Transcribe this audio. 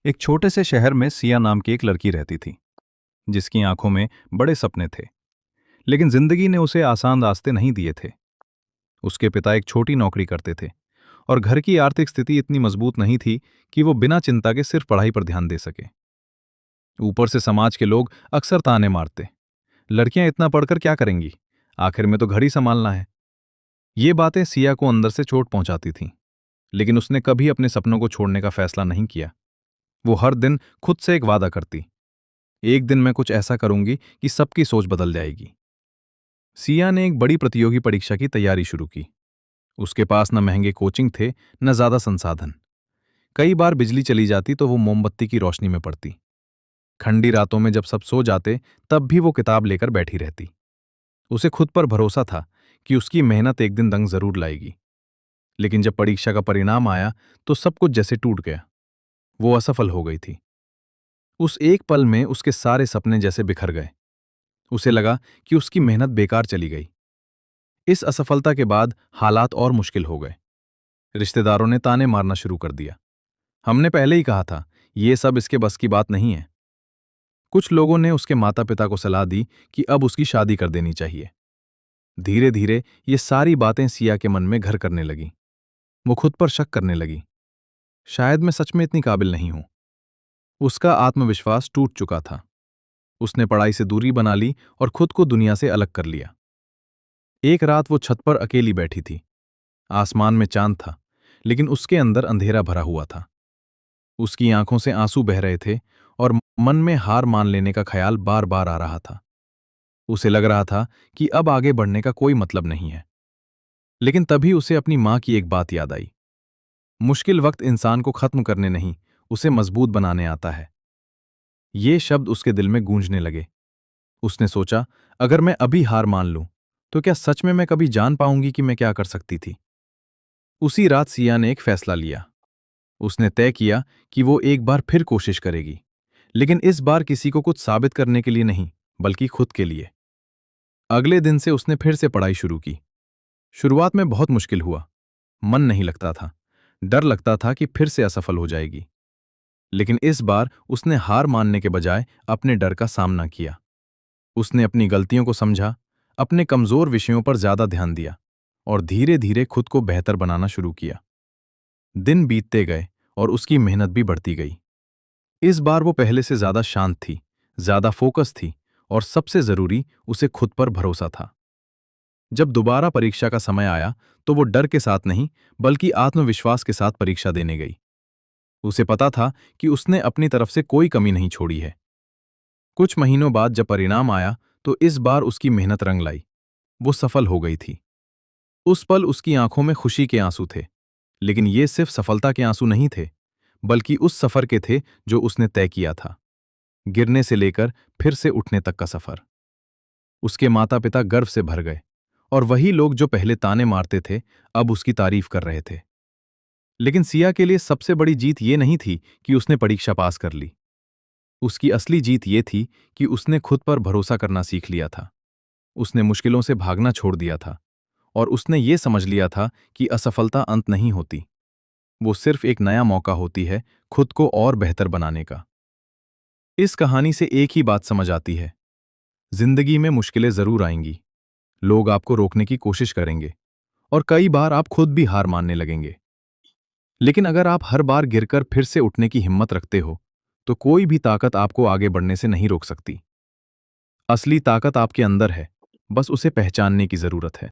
एक छोटे से शहर में सिया नाम की एक लड़की रहती थी, जिसकी आंखों में बड़े सपने थे। लेकिन जिंदगी ने उसे आसान रास्ते नहीं दिए थे। उसके पिता एक छोटी नौकरी करते थे और घर की आर्थिक स्थिति इतनी मजबूत नहीं थी कि वो बिना चिंता के सिर्फ पढ़ाई पर ध्यान दे सके। ऊपर से समाज के लोग अक्सर ताने मारते, लड़कियां इतना पढ़कर क्या करेंगी, आखिर में तो घर ही संभालना है। ये बातें सिया को अंदर से चोट पहुंचाती थीं, लेकिन उसने कभी अपने सपनों को छोड़ने का फैसला नहीं किया। वो हर दिन खुद से एक वादा करती, एक दिन मैं कुछ ऐसा करूंगी कि सबकी सोच बदल जाएगी। सिया ने एक बड़ी प्रतियोगी परीक्षा की तैयारी शुरू की। उसके पास न महंगे कोचिंग थे, न ज्यादा संसाधन। कई बार बिजली चली जाती तो वो मोमबत्ती की रोशनी में पढ़ती। ठंडी रातों में जब सब सो जाते, तब भी वो किताब लेकर बैठी रहती। उसे खुद पर भरोसा था कि उसकी मेहनत एक दिन रंग जरूर लाएगी। लेकिन जब परीक्षा का परिणाम आया, तो सब कुछ जैसे टूट गया। वो असफल हो गई थी। उस एक पल में उसके सारे सपने जैसे बिखर गए। उसे लगा कि उसकी मेहनत बेकार चली गई। इस असफलता के बाद हालात और मुश्किल हो गए। रिश्तेदारों ने ताने मारना शुरू कर दिया। हमने पहले ही कहा था, ये सब इसके बस की बात नहीं है। कुछ लोगों ने उसके माता पिता को सलाह दी कि अब उसकी शादी कर देनी चाहिए। धीरे धीरे ये सारी बातें सिया के मन में घर करने लगीं। वो खुद पर शक करने लगी। शायद मैं सच में इतनी काबिल नहीं हूं। उसका आत्मविश्वास टूट चुका था। उसने पढ़ाई से दूरी बना ली और खुद को दुनिया से अलग कर लिया। एक रात वो छत पर अकेली बैठी थी। आसमान में चांद था, लेकिन उसके अंदर अंधेरा भरा हुआ था। उसकी आंखों से आंसू बह रहे थे और मन में हार मान लेने का ख्याल बार बार आ रहा था। उसे लग रहा था कि अब आगे बढ़ने का कोई मतलब नहीं है। लेकिन तभी उसे अपनी मां की एक बात याद आई। मुश्किल वक्त इंसान को खत्म करने नहीं, उसे मजबूत बनाने आता है। ये शब्द उसके दिल में गूंजने लगे। उसने सोचा, अगर मैं अभी हार मान लूं, तो क्या सच में मैं कभी जान पाऊंगी कि मैं क्या कर सकती थी। उसी रात सिया ने एक फैसला लिया। उसने तय किया कि वो एक बार फिर कोशिश करेगी, लेकिन इस बार किसी को कुछ साबित करने के लिए नहीं, बल्कि खुद के लिए। अगले दिन से उसने फिर से पढ़ाई शुरू की। शुरुआत में बहुत मुश्किल हुआ। मन नहीं लगता था। डर लगता था कि फिर से असफल हो जाएगी। लेकिन इस बार उसने हार मानने के बजाय अपने डर का सामना किया। उसने अपनी गलतियों को समझा, अपने कमजोर विषयों पर ज्यादा ध्यान दिया और धीरे धीरे खुद को बेहतर बनाना शुरू किया। दिन बीतते गए और उसकी मेहनत भी बढ़ती गई। इस बार वो पहले से ज्यादा शांत थी, ज्यादा फोकस थी और सबसे जरूरी, उसे खुद पर भरोसा था। जब दोबारा परीक्षा का समय आया, तो वो डर के साथ नहीं, बल्कि आत्मविश्वास के साथ परीक्षा देने गई। उसे पता था कि उसने अपनी तरफ से कोई कमी नहीं छोड़ी है। कुछ महीनों बाद जब परिणाम आया, तो इस बार उसकी मेहनत रंग लाई। वो सफल हो गई थी। उस पल उसकी आंखों में खुशी के आंसू थे। लेकिन ये सिर्फ सफलता के आंसू नहीं थे, बल्कि उस सफर के थे जो उसने तय किया था। गिरने से लेकर फिर से उठने तक का सफर। उसके माता पिता गर्व से भर गए और वही लोग जो पहले ताने मारते थे, अब उसकी तारीफ कर रहे थे। लेकिन सिया के लिए सबसे बड़ी जीत ये नहीं थी कि उसने परीक्षा पास कर ली। उसकी असली जीत ये थी कि उसने खुद पर भरोसा करना सीख लिया था। उसने मुश्किलों से भागना छोड़ दिया था और उसने ये समझ लिया था कि असफलता अंत नहीं होती। वो सिर्फ एक नया मौका होती है खुद को और बेहतर बनाने का। इस कहानी से एक ही बात समझ आती है, जिंदगी में मुश्किलें जरूर आएंगी। लोग आपको रोकने की कोशिश करेंगे और कई बार आप खुद भी हार मानने लगेंगे। लेकिन अगर आप हर बार गिरकर फिर से उठने की हिम्मत रखते हो, तो कोई भी ताकत आपको आगे बढ़ने से नहीं रोक सकती। असली ताकत आपके अंदर है, बस उसे पहचानने की जरूरत है।